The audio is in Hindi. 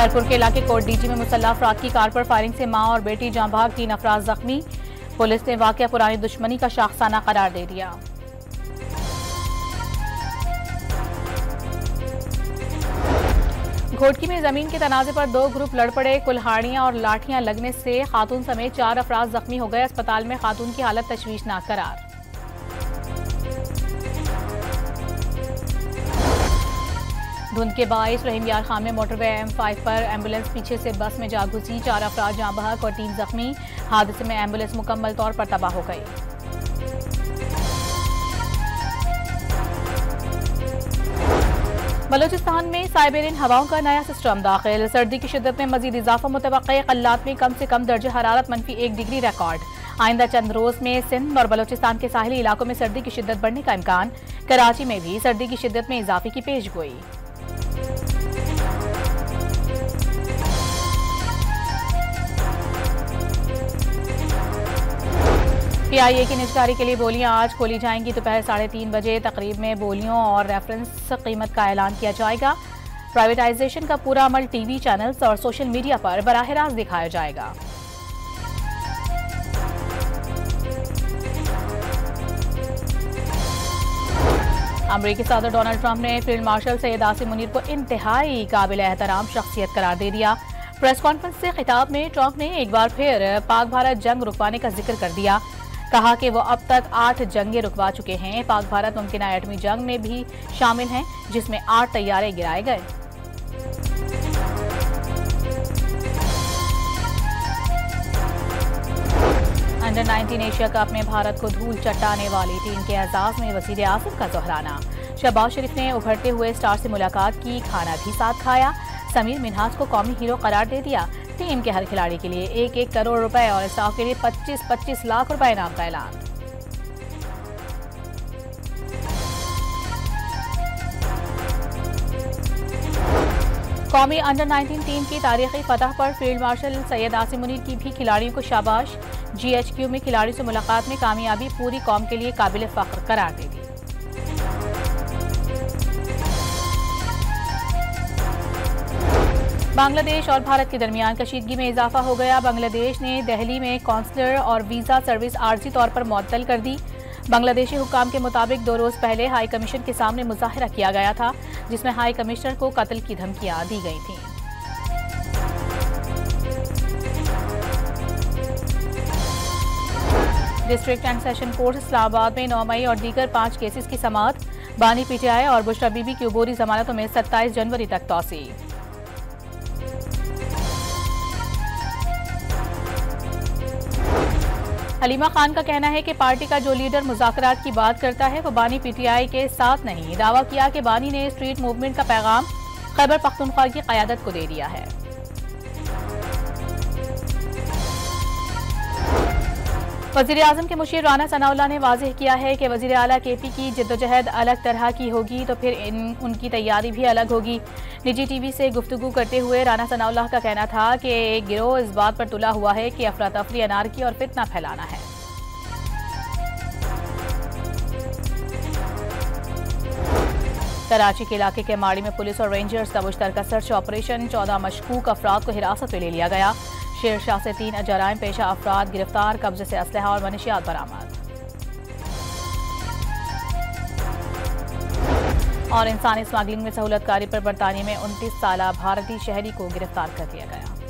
खैरपुर के इलाके कोट डीजी में मुसल्लह अफराद की कार पर फायरिंग से मां और बेटी जाँ बहक, 3 अफराद जख्मी। पुलिस ने वाकया पुरानी दुश्मनी का शाखसाना करार दे दिया। घोटकी में जमीन के तनाजे पर 2 ग्रुप लड़ पड़े। कुल्हाड़ियां और लाठियां लगने से खातून समेत 4 अफराद जख्मी हो गए। अस्पताल में खातून की हालत तशवीशनाक करार। धुंध के बाइस रहीम यार खान में मोटरवे M5 पर एम्बुलेंस पीछे से बस में जा घुसी। 4 अफराद जाँ बहक और 3 जख्मी। हादसे में एम्बुलेंस मुकम्मल तौर पर तबाह हो गई। बलूचिस्तान में साइबेरियन हवाओं का नया सिस्टम दाखिल। सर्दी की शिद्दत में मजीद इजाफा मुतवक्के। कल्लात में कम से कम दर्जे हरारत -1 डिग्री रिकॉर्ड। आइंदा चंद रोज में सिंध और बलूचिस्तान के साहिली इलाकों में सर्दी की शिद्दत बढ़ने का इम्कान। कराची में भी सर्दी की शिद्दत में इजाफे की पेशगोई। PIA की निजकारी के लिए बोलियां आज खोली जाएंगी। दोपहर 3:30 बजे तकरीब में बोलियों और रेफरेंस कीमत का ऐलान किया जाएगा। प्राइवेटाइजेशन का पूरा अमल TV चैनल्स और सोशल मीडिया पर बराह रास्त दिखाया जाएगा। अमरीकी सदर डोनाल्ड ट्रंप ने फील्ड मार्शल सैयद आसिम मुनीर को इंतहाई काबिल एहतराम शख्सियत करार दे दिया। प्रेस कॉन्फ्रेंस से खिताब में ट्रंप ने एक बार फिर पाक भारत जंग रुकवाने का जिक्र कर दिया। कहा कि वो अब तक 8 जंगें रुकवा चुके हैं। पाक भारत मुमकिन एटमी जंग में भी शामिल हैं, जिसमें 8 तैयारे गिराए गए। अंडर 19 एशिया कप में भारत को धूल चटाने वाली टीम के एजाज में वजीर आजम का दोहराना। शहबाज शरीफ ने उभरते हुए स्टार से मुलाकात की, खाना भी साथ खाया। समीर मिन्हाज को कौमी हीरो करार दे दिया। टीम के हर खिलाड़ी के लिए 1-1 करोड़ रुपए और स्टाफ के लिए 25-25 लाख रुपए इनाम का ऐलान। कौमी अंडर 19 टीम की तारीखी फतह पर फील्ड मार्शल सैयद आसिम मुनीर की भी खिलाड़ियों को शाबाश। GHQ में खिलाड़ियों से मुलाकात में कामयाबी पूरी कौम के लिए काबिल फख्र करार दे दी। बांग्लादेश और भारत के दरमियान कशीदगी में इजाफा हो गया। बांग्लादेश ने दिल्ली में कौंसलर और वीजा सर्विस आर्जी तौर पर मुअत्तल कर दी। बांग्लादेशी हुक्काम के मुताबिक 2 रोज पहले हाई कमीशन के सामने मुजाहिरा किया गया था, जिसमें हाई कमिश्नर को कत्ल की धमकियां दी गई थीं। District and session court Islamabad में 9 मई और दीगर 5 केसेस की समाअत। बानी PTI और बुशरा बीबी की उबूरी जमानतों में 27 जनवरी तक तौसी। हलीमा खान का कहना है कि पार्टी का जो लीडर मुज़ाकरात की बात करता है वो बानी PTI के साथ नहीं। दावा किया कि बानी ने स्ट्रीट मूवमेंट का पैगाम खैबर पख्तूनख्वा की क़यादत को दे दिया है। वज़ीर आज़म के मुशीर राना सनाउल्लाह ने वाज़ेह किया है कि वज़ीर आला KP की जिद्दोजहद अलग तरह की होगी तो फिर उनकी तैयारी भी अलग होगी। निजी TV से गुफ्तगू करते हुए राना सनाउल्लाह का कहना था कि एक गिरोह इस बात पर तुला हुआ है कि अफरा तफरी, अनारकी और फितना फैलाना है। कराची के इलाके के माड़ी में पुलिस और रेंजर्स का मुश्तरका सर्च ऑपरेशन। 14 मशकूक अफराद को हिरासत में ले लिया गया। शेरशाह से 3 जराइम पेशा अफराद गिरफ्तार। कब्जे से असलहा और मनशियात बरामद। और इंसानी स्मगलिंग में सहूलतकारी पर बरतानिया में 29 साला भारतीय शहरी को गिरफ्तार कर लिया गया।